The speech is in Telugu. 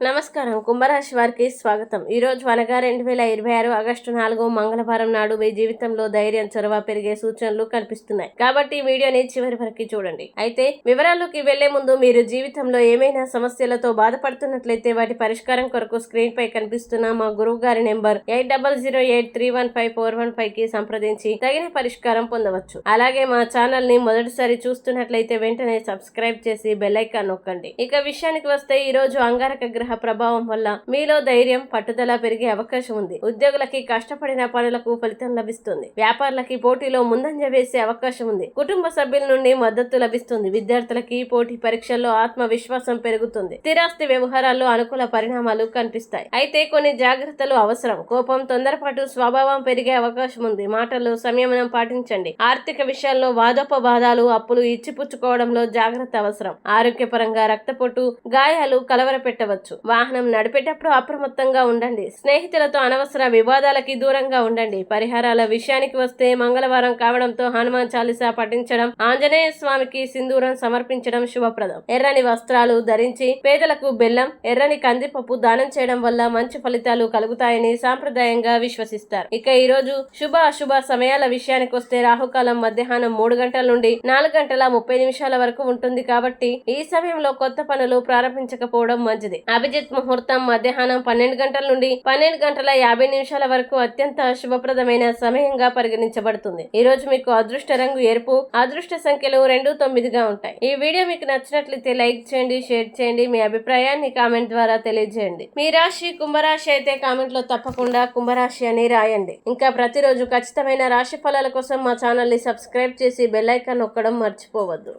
నమస్కారం. కుంభరాశి వారికి స్వాగతం. ఈ రోజు అనగా 2026 ఆగస్టు 4 మంగళవారం నాడు మీ జీవితంలో ధైర్యం, చొరవ పెరిగే సూచనలు కనిపిస్తున్నాయి. కాబట్టి ఈ వీడియోని చివరి వరకు చూడండి. అయితే వివరాల్లోకి వెళ్లే ముందు మీరు జీవితంలో ఏమైనా సమస్యలతో బాధపడుతున్నట్లయితే వాటి పరిష్కారం కొరకు స్క్రీన్ పై కనిపిస్తున్న మా గురువు గారి నెంబర్ 8008315415 కి సంప్రదించి తగిన పరిష్కారం పొందవచ్చు. అలాగే మా ఛానల్ ని మొదటిసారి చూస్తున్నట్లయితే వెంటనే సబ్స్క్రైబ్ చేసి బెల్ ఐకాన్ నొక్కండి. ఇక విషయానికి వస్తే ఈ రోజు అంగారక గ్రహ ప్రభావం వల్ల మీలో ధైర్యం, పట్టుదల పెరిగే అవకాశం ఉంది. ఉద్యోగులకి కష్టపడిన పనులకు ఫలితం లభిస్తుంది. వ్యాపారులకి పోటీలో ముందంజ వేసే అవకాశం ఉంది. కుటుంబ సభ్యుల నుండి మద్దతు లభిస్తుంది. విద్యార్థులకి పోటీ పరీక్షల్లో ఆత్మవిశ్వాసం పెరుగుతుంది. స్థిరాస్తి వ్యవహారాల్లో అనుకూల పరిణామాలు కనిపిస్తాయి. అయితే కొన్ని జాగ్రత్తలు అవసరం. కోపం, తొందరపాటు స్వభావం పెరిగే అవకాశం ఉంది. మాటల్లో సంయమనం పాటించండి. ఆర్థిక విషయాల్లో వాదోపవాదాలు, అప్పులు ఇచ్చిపుచ్చుకోవడంలో జాగ్రత్త అవసరం. ఆరోగ్యపరంగా రక్తపోటు, గాయాలు కలవర పెట్టవచ్చు. వాహనం నడిపేటప్పుడు అప్రమత్తంగా ఉండండి. స్నేహితులతో అనవసర వివాదాలకి దూరంగా ఉండండి. పరిహారాల విషయానికి వస్తే మంగళవారం కావడంతో హనుమాన్ చాలీసా పఠించడం, ఆంజనేయ స్వామికి సింధూరం సమర్పించడం శుభప్రదం. ఎర్రని వస్త్రాలు ధరించి పేదలకు బెల్లం, ఎర్రని కందిపప్పు దానం చేయడం వల్ల మంచి ఫలితాలు కలుగుతాయని సాంప్రదాయంగా విశ్వసిస్తారు. ఇక ఈ రోజు శుభ అశుభ సమయాల విషయానికి వస్తే రాహుకాలం మధ్యాహ్నం 3 గంటల నుండి 4 గంటల 30 నిమిషాల వరకు ఉంటుంది. కాబట్టి ఈ సమయంలో కొత్త పనులు ప్రారంభించకపోవడం మంచిది. అభిజిత్ ముహూర్తం మధ్యాహ్నం 12 గంటల నుండి 12 గంటల 50 నిమిషాల వరకు అత్యంత శుభప్రదమైన సమయంగా పరిగణించబడుతుంది. ఈ రోజు మీకు అదృష్ట రంగు ఎరుపు, అదృష్ట సంఖ్యలు 2, 9గా ఉంటాయి. ఈ వీడియో మీకు నచ్చినట్లయితే లైక్ చేయండి, షేర్ చేయండి. మీ అభిప్రాయాన్ని కామెంట్ ద్వారా తెలియజేయండి. మీ రాశి కుంభరాశి అయితే కామెంట్ లో తప్పకుండా కుంభరాశి అని రాయండి. ఇంకా ప్రతిరోజు ఖచ్చితమైన రాశి ఫలాల కోసం మా ఛానల్ ని సబ్స్క్రైబ్ చేసి బెల్ ఐకాన్ నొక్కడం మర్చిపోవద్దు.